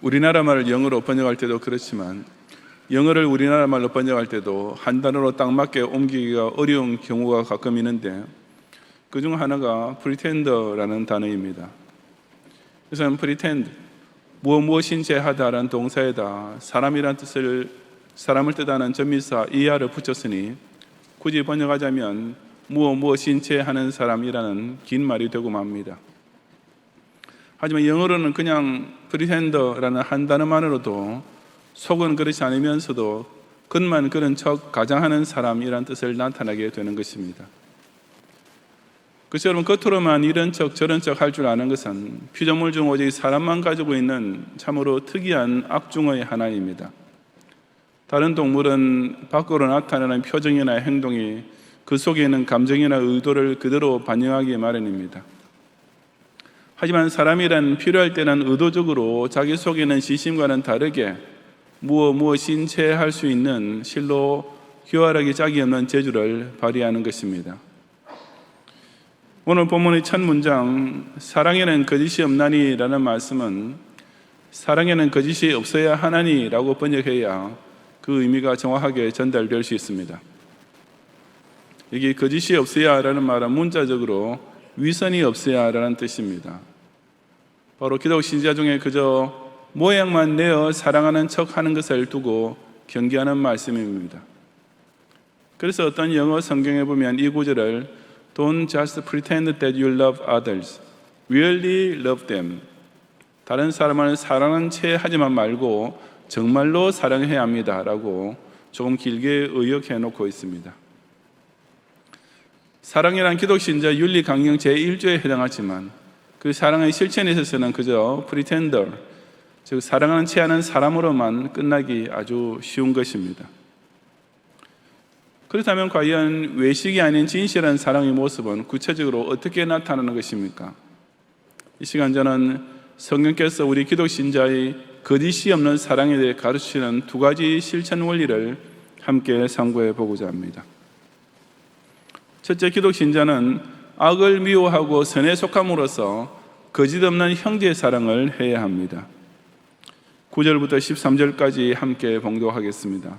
우리나라 말을 영어로 번역할 때도 그렇지만 영어를 우리나라 말로 번역할 때도 한 단어로 딱 맞게 옮기기가 어려운 경우가 가끔 있는데 그중 하나가 pretender라는 단어입니다. 그래서 pretend, 무엇인 채 하다라는 동사에다 사람이란 뜻을 사람을 뜻하는 전미사 er를 붙였으니 굳이 번역하자면 무엇인 채 하는 사람이라는 긴 말이 되고 맙니다. 하지만 영어로는 그냥 pretender라는 한 단어만으로도 속은 그렇지 않으면서도 겉만 그런 척 가장하는 사람이란 뜻을 나타나게 되는 것입니다. 그래서 여러분, 겉으로만 이런 척 저런 척 할 줄 아는 것은 피조물 중 오직 사람만 가지고 있는 참으로 특이한 악중의 하나입니다. 다른 동물은 밖으로 나타나는 표정이나 행동이 그 속에 있는 감정이나 의도를 그대로 반영하기 마련입니다. 하지만 사람이란 필요할 때는 의도적으로 자기 속에 있는 지심과는 다르게 무엇인 채 할 수 있는 실로 교활하기 짝이 없는 재주를 발휘하는 것입니다. 오늘 본문의 첫 문장 사랑에는 거짓이 없나니 라는 말씀은 사랑에는 거짓이 없어야 하나니 라고 번역해야 그 의미가 정확하게 전달될 수 있습니다. 여기 거짓이 없어야 라는 말은 문자적으로 위선이 없어야 라는 뜻입니다. 바로 기독 신자 중에 그저 모양만 내어 사랑하는 척 하는 것을 두고 경계하는 말씀입니다. 그래서 어떤 영어 성경에 보면 이 구절을 Don't just pretend that you love others. Really love them. 다른 사람을 사랑하는 채 하지만 말고 정말로 사랑해야 합니다 라고 조금 길게 의역해 놓고 있습니다. 사랑이란 기독신자 윤리 강령 제1조에 해당하지만 그 사랑의 실천에 있어서는 그저 pretender, 즉 사랑하는 채 하는 사람으로만 끝나기 아주 쉬운 것입니다. 그렇다면 과연 외식이 아닌 진실한 사랑의 모습은 구체적으로 어떻게 나타나는 것입니까? 이 시간 저는 성령께서 우리 기독 신자의 거짓이 없는 사랑에 대해 가르치는 두 가지 실천 원리를 함께 상고해 보고자 합니다. 첫째, 기독 신자는 악을 미워하고 선에 속함으로써 거짓 없는 형제의 사랑을 해야 합니다. 9절부터 13절까지 함께 봉독하겠습니다.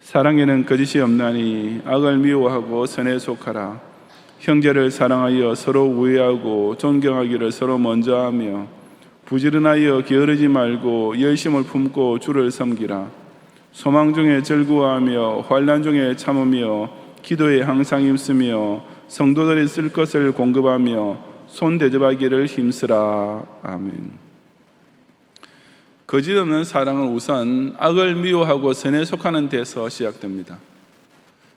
사랑에는 거짓이 없나니 악을 미워하고 선에 속하라. 형제를 사랑하여 서로 우애하고 존경하기를 서로 먼저 하며 부지런하여 게으르지 말고 열심을 품고 주를 섬기라. 소망 중에 즐거워하며 환난 중에 참으며 기도에 항상 힘쓰며 성도들이 쓸 것을 공급하며 손 대접하기를 힘쓰라. 아멘. 거짓 없는 사랑은 우선 악을 미워하고 선에 속하는 데서 시작됩니다.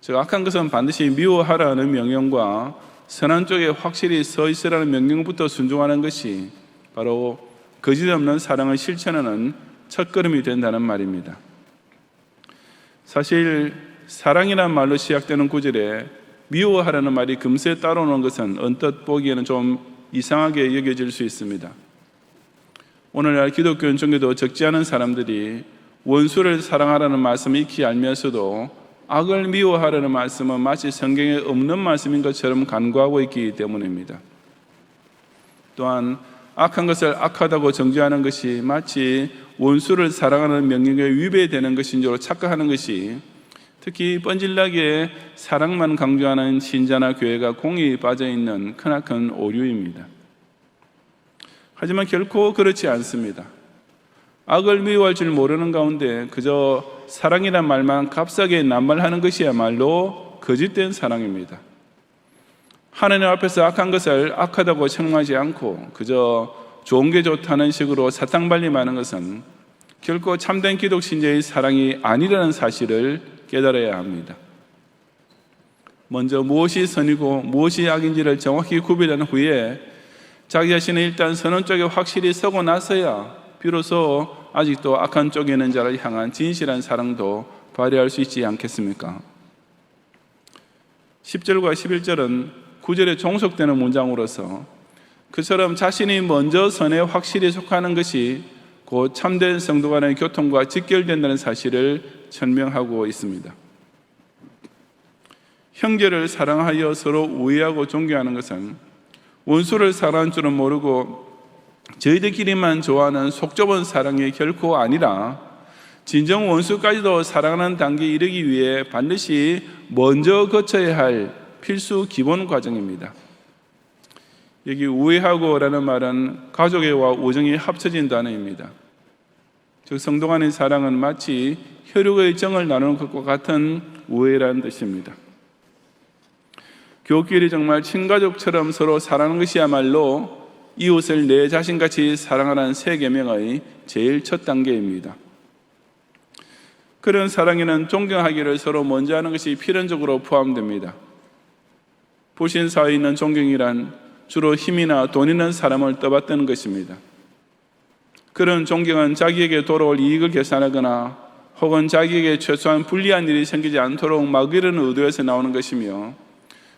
즉 악한 것은 반드시 미워하라는 명령과 선한 쪽에 확실히 서 있으라는 명령부터 순종하는 것이 바로 거짓 없는 사랑을 실천하는 첫걸음이 된다는 말입니다. 사실 사랑이라는 말로 시작되는 구절에 미워하라는 말이 금세 따라오는 것은 언뜻 보기에는 좀 이상하게 여겨질 수 있습니다. 오늘날 기독교인 중에도 적지 않은 사람들이 원수를 사랑하라는 말씀을 익히 알면서도 악을 미워하라는 말씀은 마치 성경에 없는 말씀인 것처럼 간과하고 있기 때문입니다. 또한 악한 것을 악하다고 정죄하는 것이 마치 원수를 사랑하는 명령에 위배되는 것인 줄 착각하는 것이 특히 뻔질나게 사랑만 강조하는 신자나 교회가 공이 빠져있는 크나큰 오류입니다. 하지만 결코 그렇지 않습니다. 악을 미워할 줄 모르는 가운데 그저 사랑이란 말만 값싸게 낱말하는 것이야말로 거짓된 사랑입니다. 하나님 앞에서 악한 것을 악하다고 책망하지 않고 그저 좋은 게 좋다는 식으로 사탕발림하는 것은 결코 참된 기독 신자의 사랑이 아니라는 사실을 깨달아야 합니다. 먼저 무엇이 선이고 무엇이 악인지를 정확히 구별한 후에 자기 자신은 일단 선한 쪽에 확실히 서고 나서야 비로소 아직도 악한 쪽에 있는 자를 향한 진실한 사랑도 발휘할 수 있지 않겠습니까? 10절과 11절은 9절에 종속되는 문장으로서 그처럼 자신이 먼저 선에 확실히 속하는 것이 곧 참된 성도 간의 교통과 직결된다는 사실을 설명하고 있습니다. 형제를 사랑하여 서로 우애하고 존경하는 것은 원수를 사랑할 줄은 모르고 저희들끼리만 좋아하는 속 좁은 사랑이 결코 아니라 진정 원수까지도 사랑하는 단계에 이르기 위해 반드시 먼저 거쳐야 할 필수 기본 과정입니다. 여기 우애하고라는 말은 가족애와 우정이 합쳐진 단어입니다. 즉 성도 간의 사랑은 마치 혈육의 정을 나누는 것과 같은 우애라는 뜻입니다. 교우끼리 정말 친가족처럼 서로 사랑하는 것이야말로 이웃을 내 자신같이 사랑하라는 세 계명의 제일 첫 단계입니다. 그런 사랑에는 존경하기를 서로 먼저 하는 것이 필연적으로 포함됩니다. 불신사에 있는 존경이란 주로 힘이나 돈 있는 사람을 떠받드는 것입니다. 그런 존경은 자기에게 돌아올 이익을 계산하거나 혹은 자기에게 최소한 불리한 일이 생기지 않도록 막으려는 의도에서 나오는 것이며,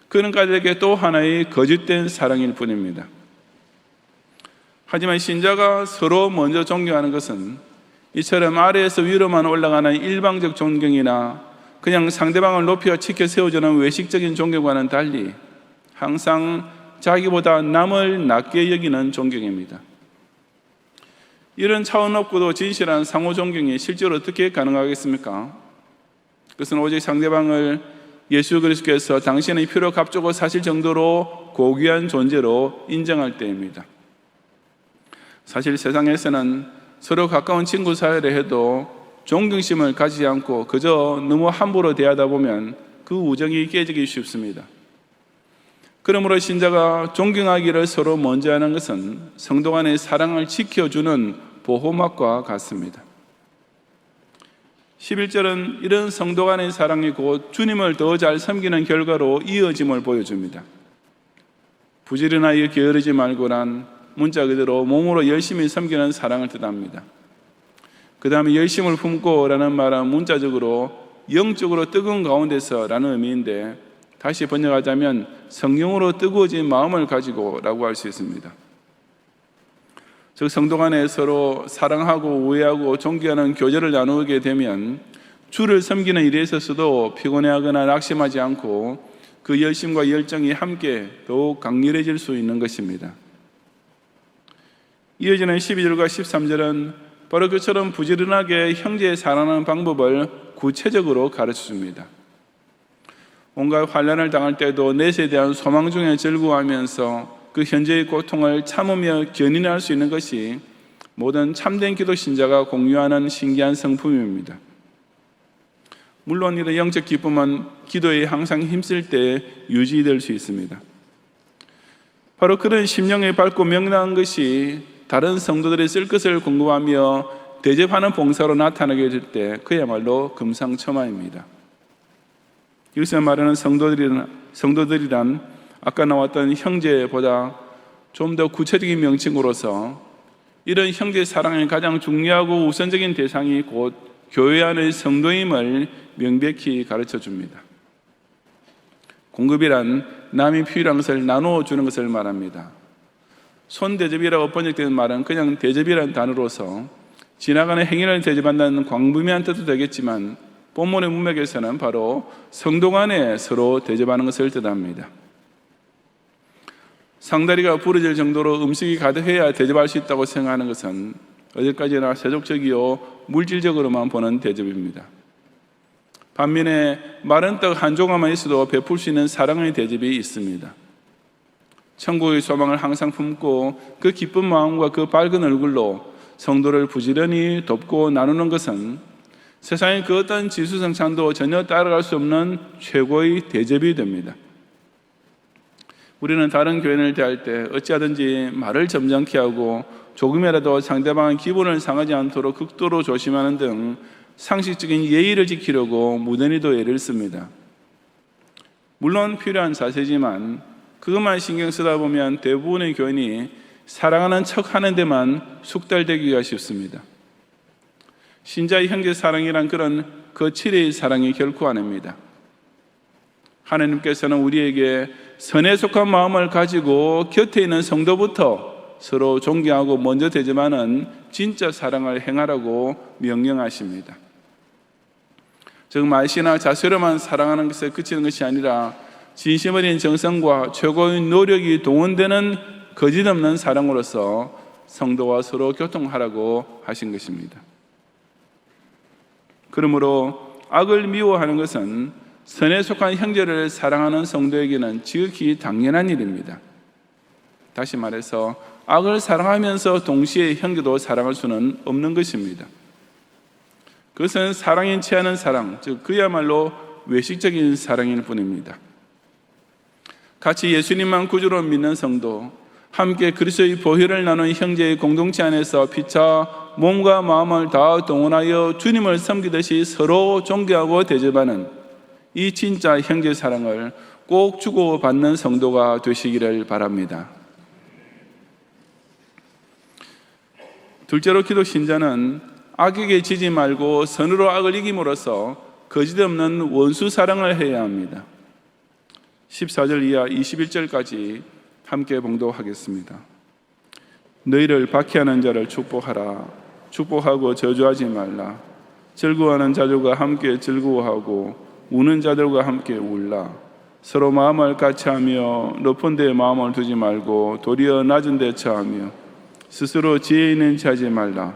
그런 가족에게 또 하나의 거짓된 사랑일 뿐입니다. 하지만 신자가 서로 먼저 존경하는 것은 이처럼 아래에서 위로만 올라가는 일방적 존경이나 그냥 상대방을 높여 치켜 세워주는 외식적인 존경과는 달리 항상 자기보다 남을 낮게 여기는 존경입니다. 이런 차원 없고도 진실한 상호 존경이 실제로 어떻게 가능하겠습니까? 그것은 오직 상대방을 예수 그리스도께서 당신의 피로 값주고 사실 정도로 고귀한 존재로 인정할 때입니다. 사실 세상에서는 서로 가까운 친구 사이를 해도 존경심을 가지지 않고 그저 너무 함부로 대하다 보면 그 우정이 깨지기 쉽습니다. 그러므로 신자가 존경하기를 서로 먼저 하는 것은 성도 간의 사랑을 지켜주는 보호막과 같습니다. 11절은 이런 성도 간의 사랑이 곧 주님을 더 잘 섬기는 결과로 이어짐을 보여줍니다. 부지런하여 게으르지 말고란 문자 그대로 몸으로 열심히 섬기는 사랑을 뜻합니다. 그 다음에 열심을 품고 라는 말은 문자적으로 영적으로 뜨거운 가운데서 라는 의미인데, 다시 번역하자면 성령으로 뜨거워진 마음을 가지고 라고 할 수 있습니다. 즉 성도 간에 서로 사랑하고 우애하고 존경하는 교제를 나누게 되면 주를 섬기는 일에 있어서도 피곤해하거나 낙심하지 않고 그 열심과 열정이 함께 더욱 강렬해질 수 있는 것입니다. 이어지는 12절과 13절은 바로 그처럼 부지런하게 형제에 사랑하는 방법을 구체적으로 가르쳐줍니다. 온갖 환난을 당할 때도 넷에 대한 소망 중에 즐거워하면서 그 현재의 고통을 참으며 견인할 수 있는 것이 모든 참된 기도 신자가 공유하는 신기한 성품입니다. 물론 이런 영적 기쁨은 기도에 항상 힘쓸 때 유지될 수 있습니다. 바로 그런 심령이 밝고 명랑한 것이 다른 성도들이 쓸 것을 궁금하며 대접하는 봉사로 나타나게 될 때 그야말로 금상첨화입니다. 여기서 말하는 성도들이란 아까 나왔던 형제보다 좀 더 구체적인 명칭으로서 이런 형제 사랑의 가장 중요하고 우선적인 대상이 곧 교회 안의 성도임을 명백히 가르쳐 줍니다. 공급이란 남이 필요한 것을 나누어 주는 것을 말합니다. 손대접이라고 번역되는 말은 그냥 대접이라는 단어로서 지나가는 행위를 대접한다는 광범위한 뜻도 되겠지만, 본문의 문맥에서는 바로 성도 간에 서로 대접하는 것을 뜻합니다. 상다리가 부러질 정도로 음식이 가득해야 대접할 수 있다고 생각하는 것은 어디까지나 세속적이요 물질적으로만 보는 대접입니다. 반면에 마른 떡 한 조각만 있어도 베풀 수 있는 사랑의 대접이 있습니다. 천국의 소망을 항상 품고 그 기쁜 마음과 그 밝은 얼굴로 성도를 부지런히 돕고 나누는 것은 세상의 그 어떤 지수성찬도 전혀 따라갈 수 없는 최고의 대접이 됩니다. 우리는 다른 교인을 대할 때 어찌하든지 말을 점잖게 하고 조금이라도 상대방의 기분을 상하지 않도록 극도로 조심하는 등 상식적인 예의를 지키려고 무던히도 애를 씁니다. 물론 필요한 자세지만 그것만 신경 쓰다 보면 대부분의 교인이 사랑하는 척 하는 데만 숙달되기가 쉽습니다. 신자의 형제 사랑이란 그런 거칠의 사랑이 결코 아닙니다. 하나님께서는 우리에게 선에 속한 마음을 가지고 곁에 있는 성도부터 서로 존경하고 먼저 대접하는 진짜 사랑을 행하라고 명령하십니다. 즉 말씨나 자세로만 사랑하는 것에 그치는 것이 아니라 진심 어린 정성과 최고의 노력이 동원되는 거짓없는 사랑으로서 성도와 서로 교통하라고 하신 것입니다. 그러므로 악을 미워하는 것은 선에 속한 형제를 사랑하는 성도에게는 지극히 당연한 일입니다. 다시 말해서 악을 사랑하면서 동시에 형제도 사랑할 수는 없는 것입니다. 그것은 사랑인 채 하는 사랑, 즉 그야말로 외식적인 사랑일 뿐입니다. 같이 예수님만 구주로 믿는 성도, 함께 그리스도의 보혈을 나눈 형제의 공동체 안에서 피차 몸과 마음을 다 동원하여 주님을 섬기듯이 서로 존경하고 대접하는 이 진짜 형제 사랑을 꼭 주고받는 성도가 되시기를 바랍니다. 둘째로 기독 신자는 악에게 지지 말고 선으로 악을 이김으로써 거짓없는 원수 사랑을 해야 합니다. 14절 이하 21절까지 함께 봉독하겠습니다. 너희를 박해하는 자를 축복하라. 축복하고 저주하지 말라. 즐거워하는 자들과 함께 즐거워하고 우는 자들과 함께 울라. 서로 마음을 같이하며 높은 데에 마음을 두지 말고 도리어 낮은 데 처하며 스스로 지혜 있는 체 하지 말라.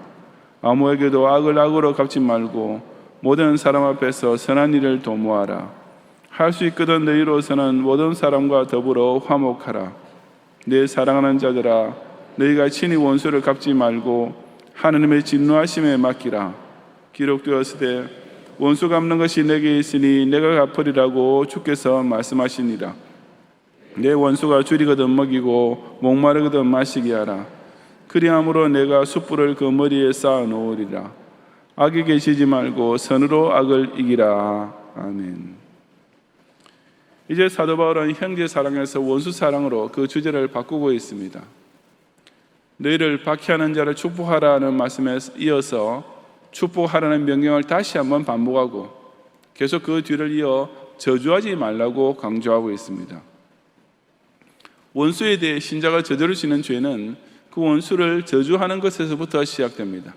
아무에게도 악을 악으로 갚지 말고 모든 사람 앞에서 선한 일을 도모하라. 할 수 있거든 너희로서는 모든 사람과 더불어 화목하라. 내 사랑하는 자들아, 너희가 친히 원수를 갚지 말고 하느님의 진노하심에 맡기라. 기록되었으되 원수 갚는 것이 내게 있으니 내가 갚으리라고 주께서 말씀하시니라. 내 원수가 줄이거든 먹이고 목마르거든 마시게 하라. 그리함으로 내가 숯불을 그 머리에 쌓아 놓으리라. 악에게 지지 말고 선으로 악을 이기라. 아멘. 이제 사도 바울은 형제 사랑에서 원수 사랑으로 그 주제를 바꾸고 있습니다. 너희를 박해하는 자를 축복하라는 말씀에 이어서 축복하라는 명령을 다시 한번 반복하고 계속 그 뒤를 이어 저주하지 말라고 강조하고 있습니다. 원수에 대해 신자가 저지를 수 있는 죄는 그 원수를 저주하는 것에서부터 시작됩니다.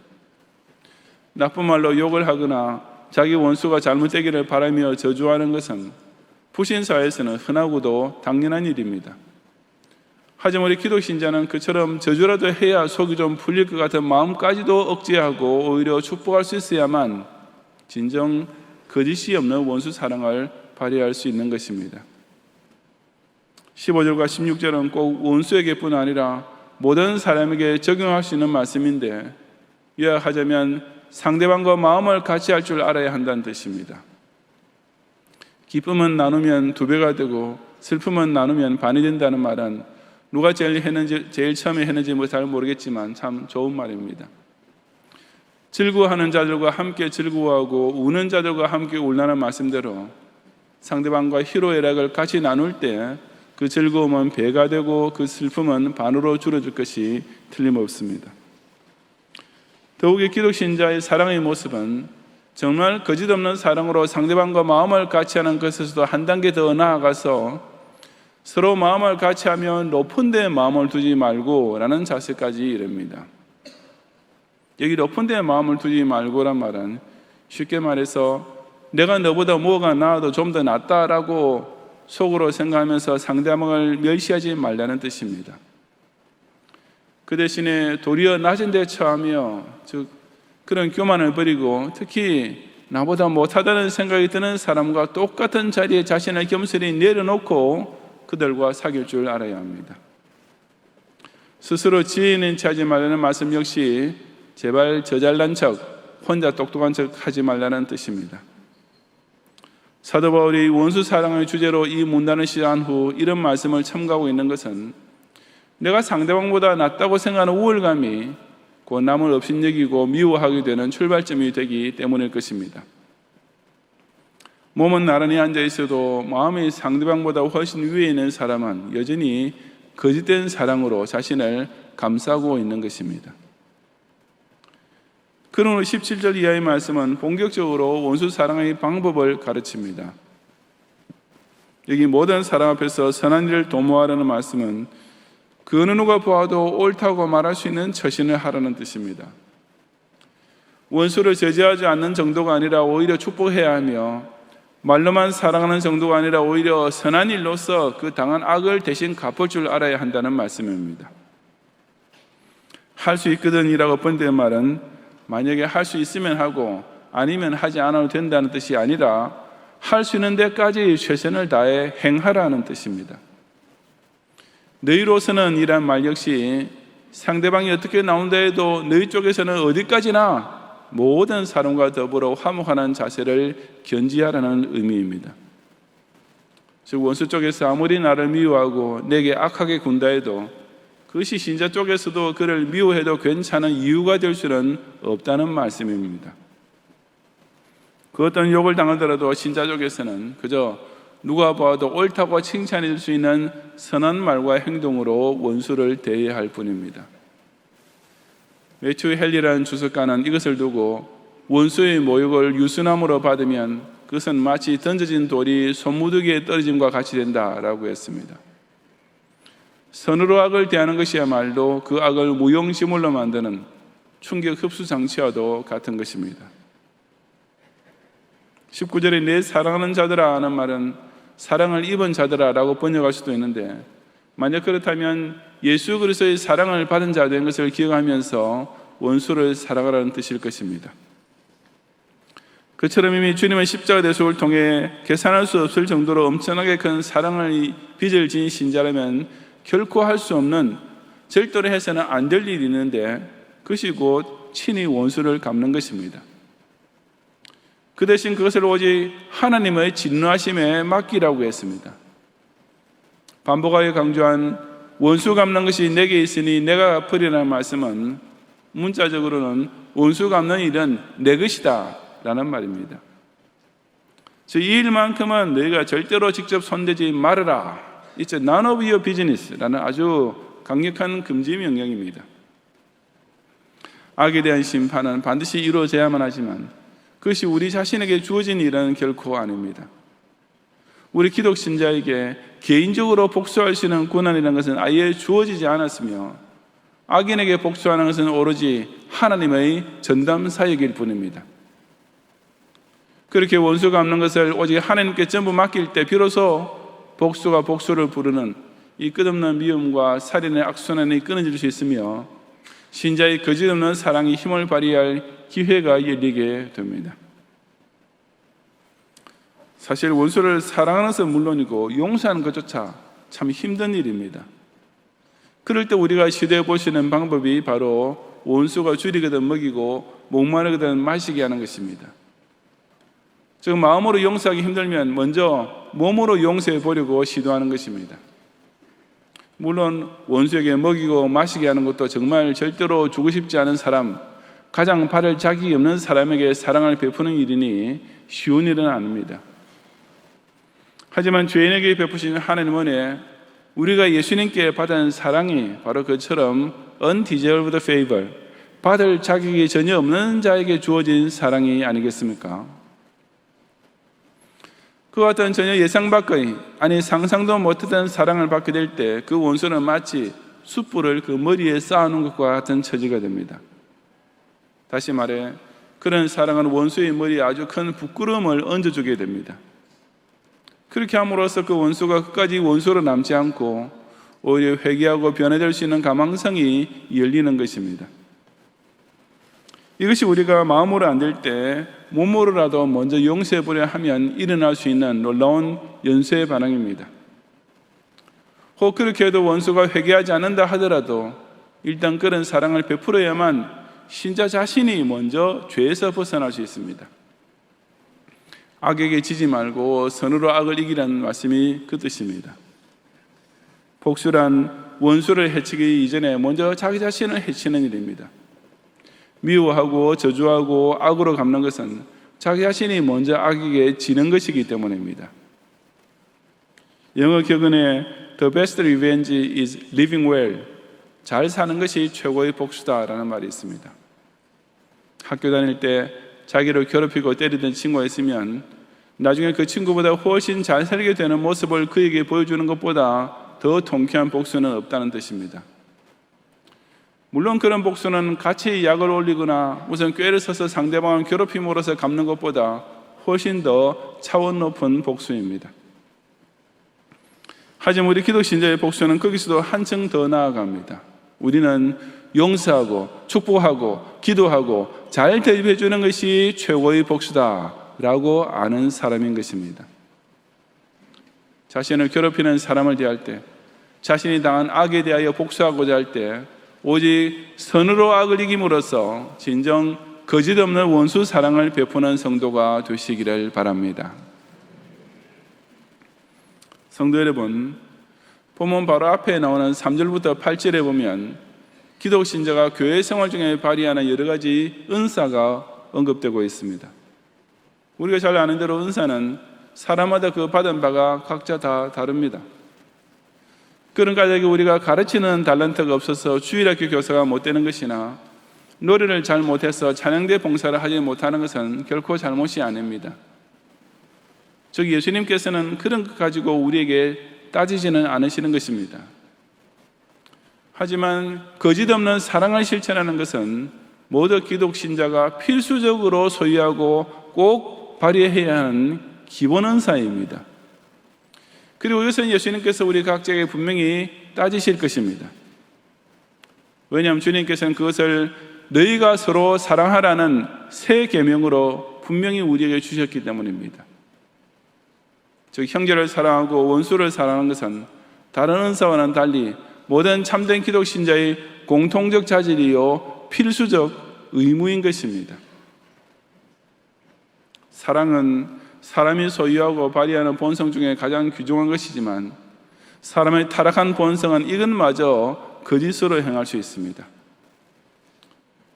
나쁜 말로 욕을 하거나 자기 원수가 잘못되기를 바라며 저주하는 것은 불신사회에서는 흔하고도 당연한 일입니다. 하지만 우리 기독신자는 그처럼 저주라도 해야 속이 좀 풀릴 것 같은 마음까지도 억제하고 오히려 축복할 수 있어야만 진정 거짓이 없는 원수 사랑을 발휘할 수 있는 것입니다. 15절과 16절은 꼭 원수에게뿐 아니라 모든 사람에게 적용할 수 있는 말씀인데, 요약하자면 상대방과 마음을 같이 할 줄 알아야 한다는 뜻입니다. 기쁨은 나누면 2배가 되고 슬픔은 나누면 반이 된다는 말은 누가 제일 처음에 했는지 잘 모르겠지만 참 좋은 말입니다. 즐거워하는 자들과 함께 즐거워하고 우는 자들과 함께 울라는 말씀대로 상대방과 희로애락을 같이 나눌 때 그 즐거움은 배가 되고 그 슬픔은 반으로 줄어들 것이 틀림없습니다. 더욱이 기독신자의 사랑의 모습은 정말 거짓없는 사랑으로 상대방과 마음을 같이하는 것에서도 한 단계 더 나아가서 서로 마음을 같이하며 높은 데에 마음을 두지 말고 라는 자세까지 이릅니다. 여기 높은 데에 마음을 두지 말고란 말은 쉽게 말해서 내가 너보다 뭐가 나아도 좀 더 낫다라고 속으로 생각하면서 상대방을 멸시하지 말라는 뜻입니다. 그 대신에 도리어 낮은 데 처하며, 즉 그런 교만을 버리고 특히 나보다 못하다는 생각이 드는 사람과 똑같은 자리에 자신을 겸손히 내려놓고 그들과 사귈 줄 알아야 합니다. 스스로 지혜 있는 체 하지 말라는 말씀 역시 제발 저 잘난 척, 혼자 똑똑한 척 하지 말라는 뜻입니다. 사도 바울이 원수 사랑의 주제로 이 문단을 시작한 후 이런 말씀을 첨가하고 있는 것은 내가 상대방보다 낫다고 생각하는 우월감이 곧 남을 업신여기고 미워하게 되는 출발점이 되기 때문일 것입니다. 몸은 나란히 앉아 있어도 마음이 상대방보다 훨씬 위에 있는 사람은 여전히 거짓된 사랑으로 자신을 감싸고 있는 것입니다. 그러므로 17절 이하의 말씀은 본격적으로 원수 사랑의 방법을 가르칩니다. 여기 모든 사람 앞에서 선한 일을 도모하라는 말씀은 그 어느 누가 보아도 옳다고 말할 수 있는 처신을 하라는 뜻입니다. 원수를 제지하지 않는 정도가 아니라 오히려 축복해야 하며, 말로만 사랑하는 정도가 아니라 오히려 선한 일로서 그 당한 악을 대신 갚을 줄 알아야 한다는 말씀입니다. 할 수 있거든이라고 번역된 말은 만약에 할 수 있으면 하고 아니면 하지 않아도 된다는 뜻이 아니라 할 수 있는 데까지 최선을 다해 행하라는 뜻입니다. 너희로서는 이란 말 역시 상대방이 어떻게 나온다 해도 너희 쪽에서는 어디까지나 모든 사람과 더불어 화목하는 자세를 견지하라는 의미입니다. 즉 원수 쪽에서 아무리 나를 미워하고 내게 악하게 군다 해도 그것이 신자 쪽에서도 그를 미워해도 괜찮은 이유가 될 수는 없다는 말씀입니다. 그 어떤 욕을 당하더라도 신자 쪽에서는 그저 누가 봐도 옳다고 칭찬해 줄 수 있는 선한 말과 행동으로 원수를 대해야 할 뿐입니다. 매튜 헨리라는 주석가는 이것을 두고 원수의 모욕을 유순함으로 받으면 그것은 마치 던져진 돌이 손무더기에 떨어짐과 같이 된다라고 했습니다. 선으로 악을 대하는 것이야말로 그 악을 무용지물로 만드는 충격 흡수 장치와도 같은 것입니다. 19절에 내 사랑하는 자들아 하는 말은 사랑을 입은 자들아 라고 번역할 수도 있는데, 만약 그렇다면 예수 그리스도의 사랑을 받은 자 된 것을 기억하면서 원수를 사랑하라는 뜻일 것입니다. 그처럼 이미 주님의 십자가 대속을 통해 계산할 수 없을 정도로 엄청나게 큰 사랑을 빚을 진 신자라면 결코 할 수 없는, 절대로 해서는 안 될 일이 있는데 그것이 곧 친히 원수를 갚는 것입니다. 그 대신 그것을 오직 하나님의 진노하심에 맡기라고 했습니다. 반복하여 강조한 원수 갚는 것이 내게 있으니 내가 갚으리라는 말씀은 문자적으로는 원수 갚는 일은 내 것이다 라는 말입니다. 이 일만큼은 너희가 절대로 직접 손대지 말아라. It's none of your business 라는 아주 강력한 금지 명령입니다. 악에 대한 심판은 반드시 이루어져야만 하지만 그것이 우리 자신에게 주어진 일은 결코 아닙니다. 우리 기독 신자에게 개인적으로 복수할 수 있는 권한이라는 것은 아예 주어지지 않았으며 악인에게 복수하는 것은 오로지 하나님의 전담 사역일 뿐입니다. 그렇게 원수 갚는 것을 오직 하나님께 전부 맡길 때 비로소 복수가 복수를 부르는 이 끝없는 미움과 살인의 악순환이 끊어질 수 있으며 신자의 거짓없는 사랑이 힘을 발휘할 기회가 열리게 됩니다. 사실 원수를 사랑하는 것은 물론이고 용서하는 것조차 참 힘든 일입니다. 그럴 때 우리가 시도해 볼 수 있는 방법이 바로 원수가 줄이거든 먹이고 목마르거든 마시게 하는 것입니다. 즉 마음으로 용서하기 힘들면 먼저 몸으로 용서해 보려고 시도하는 것입니다. 물론 원수에게 먹이고 마시게 하는 것도 정말 절대로 주고 싶지 않은 사람, 가장 바랄 자격이 없는 사람에게 사랑을 베푸는 일이니 쉬운 일은 아닙니다. 하지만 죄인에게 베푸신 하나님은 은혜, 우리가 예수님께 받은 사랑이 바로 그처럼 undeserved favor, 받을 자격이 전혀 없는 자에게 주어진 사랑이 아니겠습니까? 그와 같은 전혀 예상 밖의, 아니 상상도 못했던 사랑을 받게 될 때 그 원수는 마치 숯불을 그 머리에 쌓아놓은 것과 같은 처지가 됩니다. 다시 말해 그런 사랑은 원수의 머리에 아주 큰 부끄러움을 얹어주게 됩니다. 그렇게 함으로써 그 원수가 끝까지 원수로 남지 않고 오히려 회개하고 변화될 수 있는 가망성이 열리는 것입니다. 이것이 우리가 마음으로 안 될 때 몸으로라도 먼저 용서해보려 하면 일어날 수 있는 놀라운 연쇄의 반응입니다. 혹 그렇게 해도 원수가 회개하지 않는다 하더라도 일단 그런 사랑을 베풀어야만 신자 자신이 먼저 죄에서 벗어날 수 있습니다. 악에게 지지 말고 선으로 악을 이기라는 말씀이 그 뜻입니다. 복수란 원수를 해치기 이전에 먼저 자기 자신을 해치는 일입니다. 미워하고 저주하고 악으로 갚는 것은 자기 자신이 먼저 악에게 지는 것이기 때문입니다. 영어 격언에 The best revenge is living well, 잘 사는 것이 최고의 복수다라는 말이 있습니다. 학교 다닐 때 자기를 괴롭히고 때리던 친구가 있으면 나중에 그 친구보다 훨씬 잘 살게 되는 모습을 그에게 보여주는 것보다 더 통쾌한 복수는 없다는 뜻입니다. 물론 그런 복수는 같이 약을 올리거나 무슨 꾀를 써서 상대방을 괴롭힘으로써 갚는 것보다 훨씬 더 차원 높은 복수입니다. 하지만 우리 기독 신자의 복수는 거기서도 한층 더 나아갑니다. 우리는 용서하고 축복하고 기도하고 잘 대접해 주는 것이 최고의 복수다라고 아는 사람인 것입니다. 자신을 괴롭히는 사람을 대할 때, 자신이 당한 악에 대하여 복수하고자 할 때 오직 선으로 악을 이김으로써 진정 거짓없는 원수 사랑을 베푸는 성도가 되시기를 바랍니다. 성도 여러분, 본문 바로 앞에 나오는 3절부터 8절에 보면 기독 신자가 교회 생활 중에 발휘하는 여러 가지 은사가 언급되고 있습니다. 우리가 잘 아는 대로 은사는 사람마다 그 받은 바가 각자 다 다릅니다. 그런 까닭에 우리가 가르치는 달란트가 없어서 주일학교 교사가 못 되는 것이나 노래를 잘 못해서 찬양대 봉사를 하지 못하는 것은 결코 잘못이 아닙니다. 즉 예수님께서는 그런 것 가지고 우리에게 따지지는 않으시는 것입니다. 하지만 거짓없는 사랑을 실천하는 것은 모든 기독 신자가 필수적으로 소유하고 꼭 발휘해야 하는 기본 은사입니다. 그리고 이것은 예수님께서 우리 각자에게 분명히 따지실 것입니다. 왜냐하면 주님께서는 그것을 너희가 서로 사랑하라는 새 계명으로 분명히 우리에게 주셨기 때문입니다. 즉 형제를 사랑하고 원수를 사랑하는 것은 다른 은사와는 달리 모든 참된 기독 신자의 공통적 자질이요 필수적 의무인 것입니다. 사랑은 사람이 소유하고 발휘하는 본성 중에 가장 귀중한 것이지만 사람의 타락한 본성은 이것마저 거짓으로 행할 수 있습니다.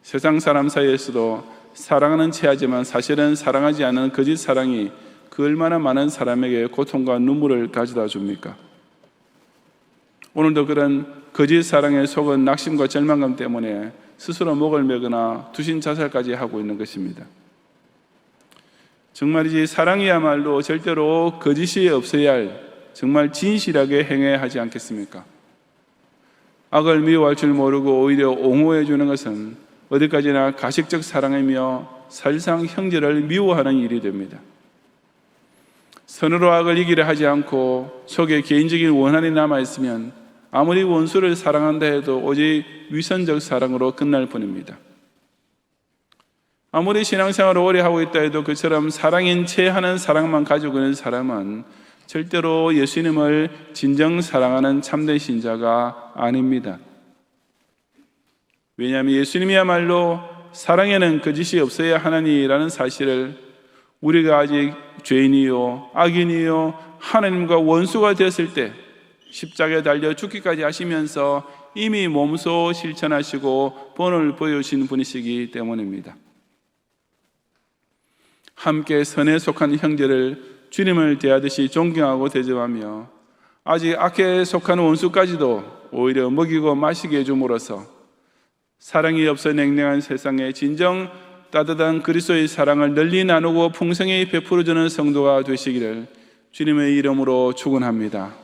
세상 사람 사이에서도 사랑하는 체하지만 사실은 사랑하지 않는 거짓 사랑이 그 얼마나 많은 사람에게 고통과 눈물을 가져다 줍니까? 오늘도 그런 거짓 사랑에 속은 낙심과 절망감 때문에 스스로 목을 매거나 투신 자살까지 하고 있는 것입니다. 정말이지 사랑이야말로 절대로 거짓이 없어야 할 정말 진실하게 행해야 하지 않겠습니까? 악을 미워할 줄 모르고 오히려 옹호해 주는 것은 어디까지나 가식적 사랑이며 사실상 형제를 미워하는 일이 됩니다. 선으로 악을 이기려 하지 않고 속에 개인적인 원한이 남아있으면 아무리 원수를 사랑한다 해도 오직 위선적 사랑으로 끝날 뿐입니다. 아무리 신앙생활을 오래 하고 있다 해도 그처럼 사랑인 채 하는 사랑만 가지고 있는 사람은 절대로 예수님을 진정 사랑하는 참된 신자가 아닙니다. 왜냐하면 예수님이야말로 사랑에는 거짓이 없어야 하나니라는 사실을 우리가 아직 죄인이요 악인이요 하나님과 원수가 되었을 때 십자가에 달려 죽기까지 하시면서 이미 몸소 실천하시고 본을 보여주신 분이시기 때문입니다. 함께 선에 속한 형제를 주님을 대하듯이 존경하고 대접하며 아직 악에 속한 원수까지도 오히려 먹이고 마시게 해줌으로써 사랑이 없어 냉랭한 세상에 진정 따뜻한 그리스도의 사랑을 널리 나누고 풍성히 베풀어주는 성도가 되시기를 주님의 이름으로 축원합니다.